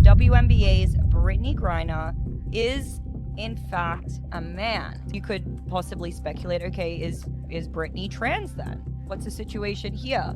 WNBA's Brittney Griner is in fact a man. You could possibly speculate, okay, is Brittney trans then? What's the situation here?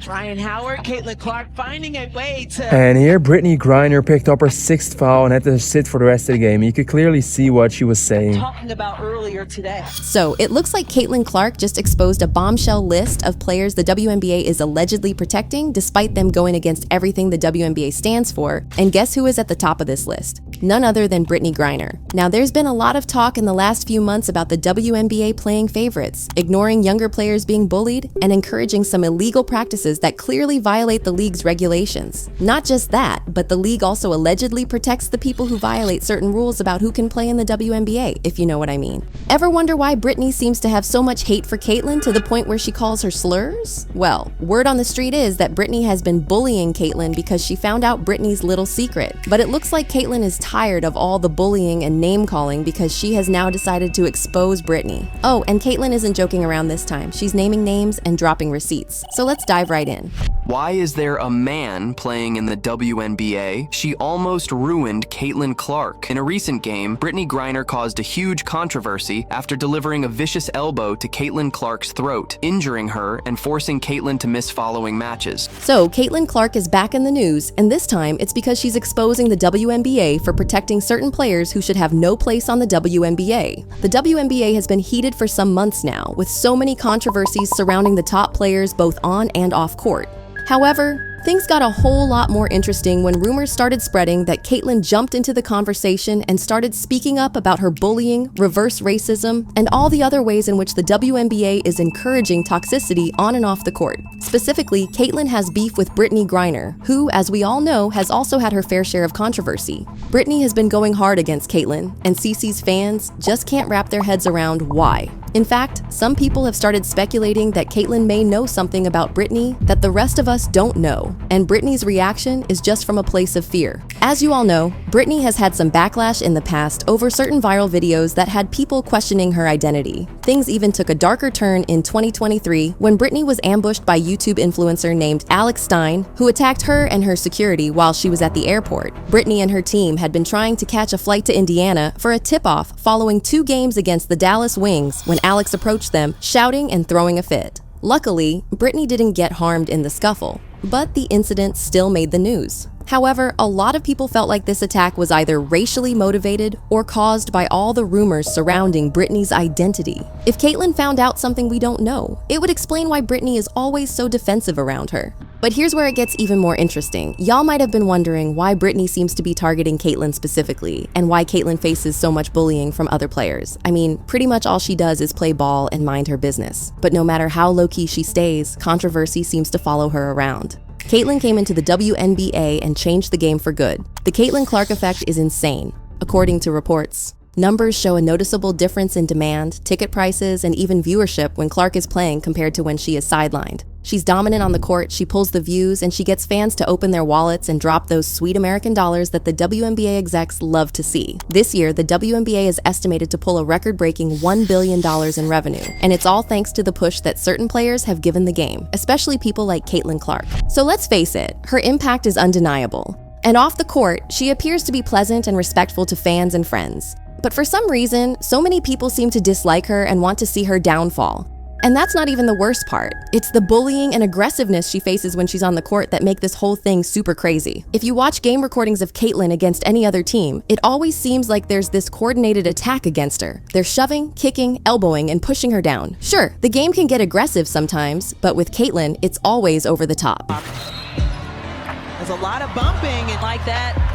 Ryan Howard, Caitlyn Clark finding a way to... And here, Brittany Griner picked up her 6th foul and had to sit for the rest of the game. You could clearly see what she was saying. Talking about earlier today. So, it looks like Caitlyn Clark just exposed a bombshell list of players the WNBA is allegedly protecting, despite them going against everything the WNBA stands for. And guess who is at the top of this list? None other than Brittney Griner. Now, there's been a lot of talk in the last few months about the WNBA playing favorites, ignoring younger players being bullied, and encouraging some illegal practices that clearly violate the league's regulations. Not just that, but the league also allegedly protects the people who violate certain rules about who can play in the WNBA, if you know what I mean. Ever wonder why Brittney seems to have so much hate for Caitlyn to the point where she calls her slurs? Well, word on the street is that Brittney has been bullying Caitlyn because she found out Brittney's little secret. But it looks like Caitlyn is tired of all the bullying and name-calling because she has now decided to expose Brittney. Oh, and Caitlyn isn't joking around this time. She's naming names and dropping receipts. So let's dive right in. Why is there a man playing in the WNBA? She almost ruined Caitlyn Clark. In a recent game, Brittney Griner caused a huge controversy after delivering a vicious elbow to Caitlyn Clark's throat, injuring her and forcing Caitlyn to miss following matches. So, Caitlyn Clark is back in the news, and this time it's because she's exposing the WNBA for protecting certain players who should have no place on the WNBA. The WNBA has been heated for some months now, with so many controversies surrounding the top players both on and off court. However, things got a whole lot more interesting when rumors started spreading that Caitlyn jumped into the conversation and started speaking up about her bullying, reverse racism, and all the other ways in which the WNBA is encouraging toxicity on and off the court. Specifically, Caitlyn has beef with Brittney Griner, who, as we all know, has also had her fair share of controversy. Brittney has been going hard against Caitlyn, and CC's fans just can't wrap their heads around why. In fact, some people have started speculating that Caitlyn may know something about Brittney that the rest of us don't know, and Brittney's reaction is just from a place of fear. As you all know, Brittney has had some backlash in the past over certain viral videos that had people questioning her identity. Things even took a darker turn in 2023 when Brittney was ambushed by YouTube influencer named Alex Stein, who attacked her and her security while she was at the airport. Brittney and her team had been trying to catch a flight to Indiana for a tip-off following 2 games against the Dallas Wings when Alex approached them, shouting and throwing a fit. Luckily, Brittney didn't get harmed in the scuffle, but the incident still made the news. However, a lot of people felt like this attack was either racially motivated or caused by all the rumors surrounding Brittney's identity. If Caitlyn found out something we don't know, it would explain why Brittney is always so defensive around her. But here's where it gets even more interesting. Y'all might have been wondering why Brittney seems to be targeting Caitlyn specifically, and why Caitlyn faces so much bullying from other players. I mean, pretty much all she does is play ball and mind her business. But no matter how low-key she stays, controversy seems to follow her around. Caitlyn came into the WNBA and changed the game for good. The Caitlyn Clark effect is insane, according to reports. Numbers show a noticeable difference in demand, ticket prices, and even viewership when Clark is playing compared to when she is sidelined. She's dominant on the court, she pulls the views, and she gets fans to open their wallets and drop those sweet American dollars that the WNBA execs love to see. This year, the WNBA is estimated to pull a record-breaking $1 billion in revenue, and it's all thanks to the push that certain players have given the game, especially people like Caitlyn Clark. So let's face it, her impact is undeniable. And off the court, she appears to be pleasant and respectful to fans and friends. But for some reason, so many people seem to dislike her and want to see her downfall. And that's not even the worst part. It's the bullying and aggressiveness she faces when she's on the court that make this whole thing super crazy. If you watch game recordings of Caitlyn against any other team, it always seems like there's this coordinated attack against her. They're shoving, kicking, elbowing, and pushing her down. Sure, the game can get aggressive sometimes, but with Caitlyn, it's always over the top. There's a lot of bumping and like that.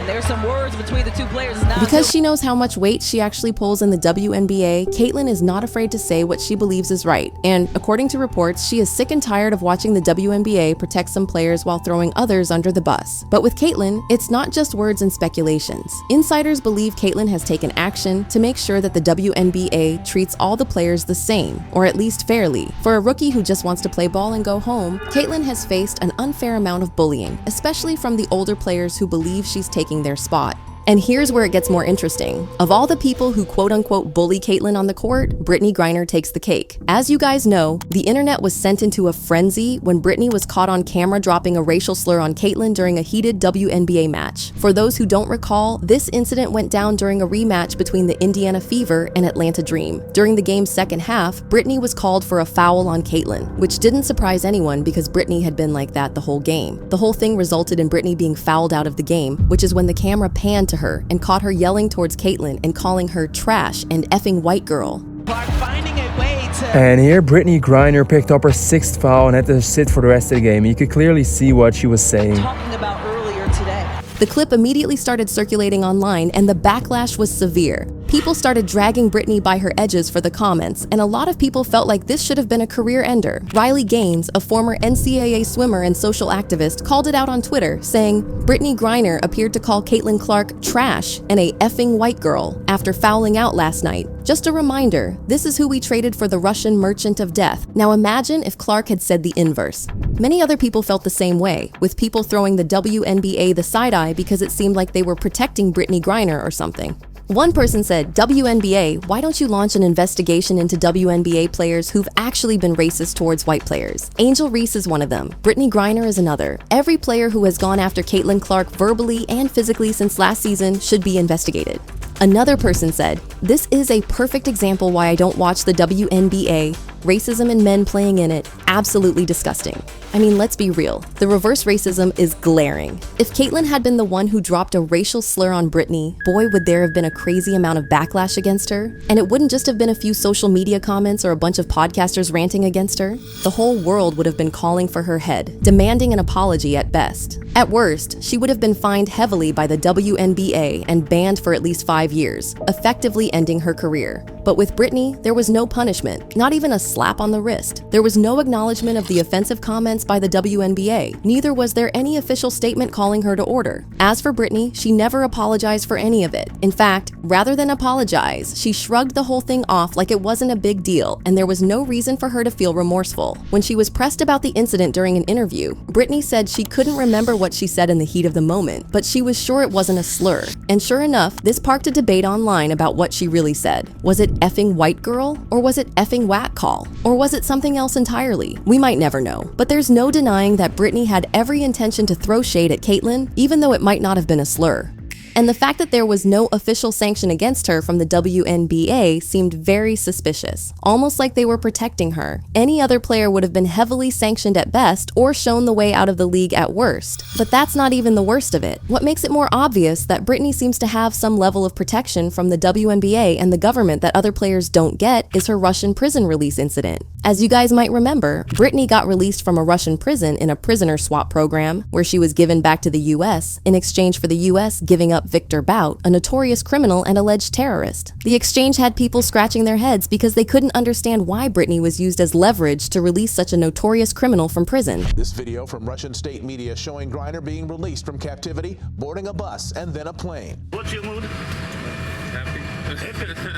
There's some words between the 2 players. Because she knows how much weight she actually pulls in the WNBA, Caitlyn is not afraid to say what she believes is right. And according to reports, she is sick and tired of watching the WNBA protect some players while throwing others under the bus. But with Caitlyn, it's not just words and speculations. Insiders believe Caitlyn has taken action to make sure that the WNBA treats all the players the same, or at least fairly. For a rookie who just wants to play ball and go home, Caitlyn has faced an unfair amount of bullying, especially from the older players who believe she's taking their spot. And here's where it gets more interesting. Of all the people who quote-unquote bully Caitlyn on the court, Brittney Griner takes the cake. As you guys know, the internet was sent into a frenzy when Brittney was caught on camera dropping a racial slur on Caitlyn during a heated WNBA match. For those who don't recall, this incident went down during a rematch between the Indiana Fever and Atlanta Dream. During the game's second half, Brittney was called for a foul on Caitlyn, which didn't surprise anyone because Brittney had been like that the whole game. The whole thing resulted in Brittney being fouled out of the game, which is when the camera panned to her and caught her yelling towards Caitlyn and calling her trash and effing white girl. Clark finding a way to... And here Brittany Griner picked up her 6th foul and had to sit for the rest of the game. You could clearly see what she was saying. Talking about earlier today. The clip immediately started circulating online and the backlash was severe. People started dragging Brittney by her edges for the comments, and a lot of people felt like this should have been a career ender. Riley Gaines, a former NCAA swimmer and social activist, called it out on Twitter, saying, Brittany Griner appeared to call Caitlyn Clark trash and a effing white girl after fouling out last night. Just a reminder, this is who we traded for the Russian merchant of death. Now imagine if Clark had said the inverse. Many other people felt the same way, with people throwing the WNBA the side eye because it seemed like they were protecting Brittany Griner or something. One person said, WNBA, why don't you launch an investigation into WNBA players who've actually been racist towards white players? Angel Reese is one of them. Brittney Griner is another. Every player who has gone after Caitlyn Clark verbally and physically since last season should be investigated. Another person said, this is a perfect example why I don't watch the WNBA. Racism and men playing in it, absolutely disgusting. I mean, let's be real. The reverse racism is glaring. If Caitlyn had been the one who dropped a racial slur on Brittney, boy, would there have been a crazy amount of backlash against her. And it wouldn't just have been a few social media comments or a bunch of podcasters ranting against her. The whole world would have been calling for her head, demanding an apology at best. At worst, she would have been fined heavily by the WNBA and banned for at least 5 years, effectively ending her career. But with Brittney, there was no punishment, not even a slap on the wrist. There was no acknowledgement of the offensive comments by the WNBA. Neither was there any official statement calling her to order. As for Brittney, she never apologized for any of it. In fact, rather than apologize, she shrugged the whole thing off like it wasn't a big deal, and there was no reason for her to feel remorseful. When she was pressed about the incident during an interview, Brittney said she couldn't remember what she said in the heat of the moment, but she was sure it wasn't a slur. And sure enough, this sparked a debate online about what she really said. Was it effing white girl? Or was it effing whack call? Or was it something else entirely? We might never know. But there's no denying that Brittney had every intention to throw shade at Caitlyn, even though it might not have been a slur. And the fact that there was no official sanction against her from the WNBA seemed very suspicious, almost like they were protecting her. Any other player would have been heavily sanctioned at best or shown the way out of the league at worst. But that's not even the worst of it. What makes it more obvious that Brittney seems to have some level of protection from the WNBA and the government that other players don't get is her Russian prison release incident. As you guys might remember, Brittney got released from a Russian prison in a prisoner swap program where she was given back to the US in exchange for the US giving up Victor Bout, a notorious criminal and alleged terrorist. The exchange had people scratching their heads because they couldn't understand why Brittney was used as leverage to release such a notorious criminal from prison. This video from Russian state media showing Griner being released from captivity, boarding a bus and then a plane. What's your mood? Happy.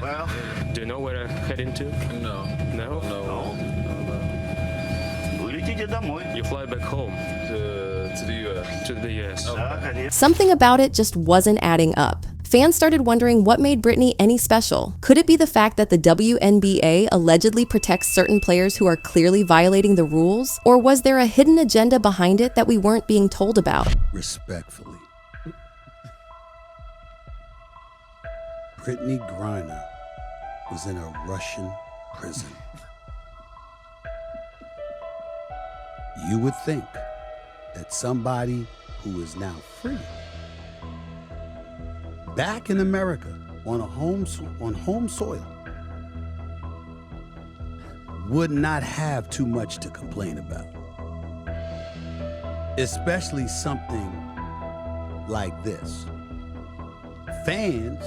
Well, Do you know where I'm heading to? no. No? Улетите домой. You fly back home To the U.S. to the US. Да, конечно. Something about it just wasn't adding up. Fans started wondering what made Brittney any special. Could it be the fact that the WNBA allegedly protects certain players who are clearly violating the rules? Or was there a hidden agenda behind it that we weren't being told about? Respectfully, Brittany Griner was in a Russian prison. You would think that somebody who is now free, back in America on home soil, would not have too much to complain about. Especially something like this. Fans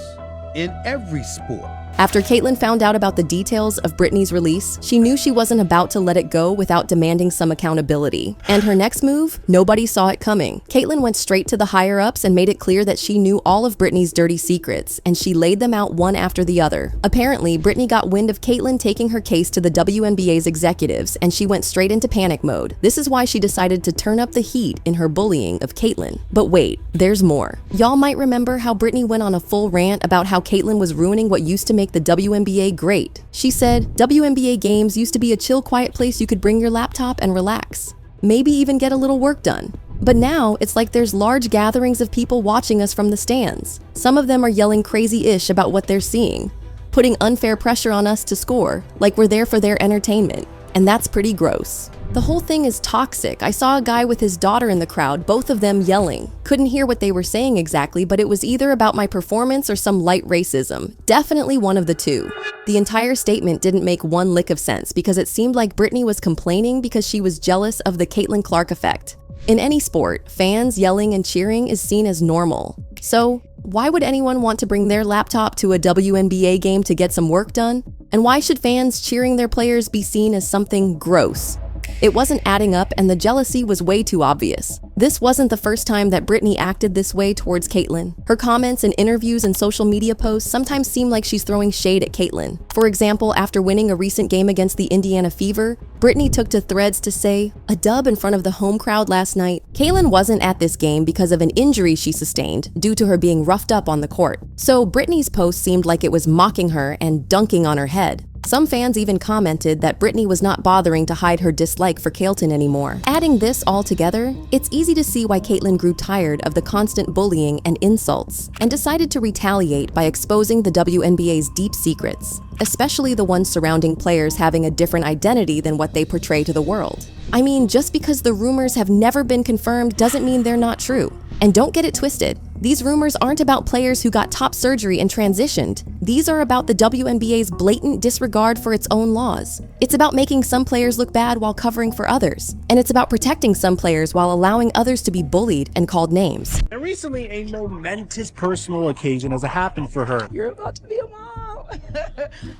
in every sport. After Caitlyn found out about the details of Brittany's release, she knew she wasn't about to let it go without demanding some accountability. And her next move? Nobody saw it coming. Caitlyn went straight to the higher-ups and made it clear that she knew all of Brittany's dirty secrets, and she laid them out one after the other. Apparently, Brittany got wind of Caitlyn taking her case to the WNBA's executives, and she went straight into panic mode. This is why she decided to turn up the heat in her bullying of Caitlyn. But wait, there's more. Y'all might remember how Brittany went on a full rant about how Caitlyn was ruining what used to make the WNBA great. She said, WNBA games used to be a chill, quiet place you could bring your laptop and relax. Maybe even get a little work done. But now, it's like there's large gatherings of people watching us from the stands. Some of them are yelling crazy-ish about what they're seeing, putting unfair pressure on us to score, like we're there for their entertainment. And that's pretty gross. The whole thing is toxic. I saw a guy with his daughter in the crowd, both of them yelling. Couldn't hear what they were saying exactly, but it was either about my performance or some light racism. Definitely one of the two. The entire statement didn't make one lick of sense because it seemed like Brittany was complaining because she was jealous of the Caitlyn Clark effect. In any sport, fans yelling and cheering is seen as normal. So, why would anyone want to bring their laptop to a WNBA game to get some work done? And why should fans cheering their players be seen as something gross? It wasn't adding up, and the jealousy was way too obvious. This wasn't the first time that Brittany acted this way towards Caitlyn. Her comments in interviews and social media posts sometimes seem like she's throwing shade at Caitlyn. For example, after winning a recent game against the Indiana Fever, Brittany took to threads to say, "A dub in front of the home crowd last night. Caitlyn wasn't at this game because of an injury she sustained due to her being roughed up on the court." So Brittany's post seemed like it was mocking her and dunking on her head. Some fans even commented that Brittany was not bothering to hide her dislike for Caitlyn anymore. Adding this all together, it's easy to see why Caitlyn grew tired of the constant bullying and insults, and decided to retaliate by exposing the WNBA's deep secrets, especially the ones surrounding players having a different identity than what they portray to the world. I mean, just because the rumors have never been confirmed doesn't mean they're not true. And don't get it twisted. These rumors aren't about players who got top surgery and transitioned. These are about the WNBA's blatant disregard for its own laws. It's about making some players look bad while covering for others. And it's about protecting some players while allowing others to be bullied and called names. And recently, a momentous personal occasion has happened for her. You're about to be a mom.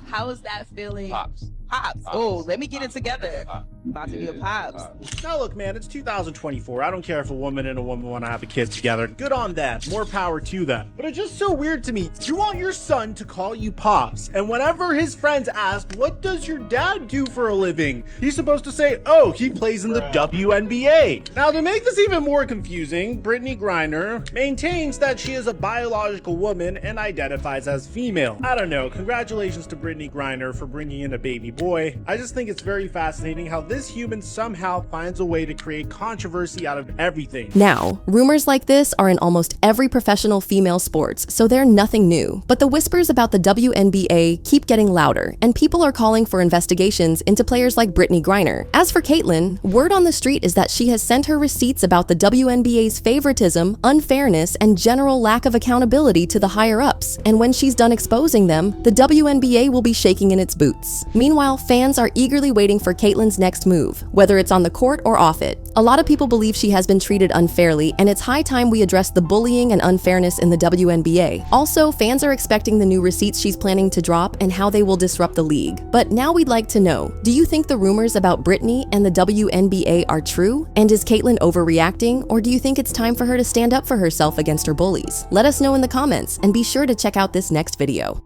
How is that feeling? Pops. Oh, let me get it together. About to be a pops. Now look, man, it's 2024. I don't care if a woman and a woman want to have a kid together. Good on them. More power to them. But it's just so weird to me. You want your son to call you pops, and whenever his friends ask, "What does your dad do for a living?" he's supposed to say, "Oh, he plays in the WNBA." Now, to make this even more confusing, Brittney Griner maintains that she is a biological woman and identifies as female. I don't know. Congratulations to Brittney Griner for bringing in a baby boy. I just think it's very fascinating how this human somehow finds a way to create controversy out of everything. Now, rumors like this are in almost every professional female sports, so they're nothing new. But the whispers about the WNBA keep getting louder, and people are calling for investigations into players like Brittney Griner. As for Caitlyn, word on the street is that she has sent her receipts about the WNBA's favoritism, unfairness, and general lack of accountability to the higher-ups, and when she's done exposing them, the WNBA will be shaking in its boots. Meanwhile, fans are eagerly waiting for Caitlyn's next move, whether it's on the court or off it. A lot of people believe she has been treated unfairly, and it's high time we address the bullying and unfairness in the WNBA. Also, fans are expecting the new receipts she's planning to drop and how they will disrupt the league. But now we'd like to know, do you think the rumors about Brittany and the WNBA are true? And is Caitlyn overreacting, or do you think it's time for her to stand up for herself against her bullies? Let us know in the comments, and be sure to check out this next video.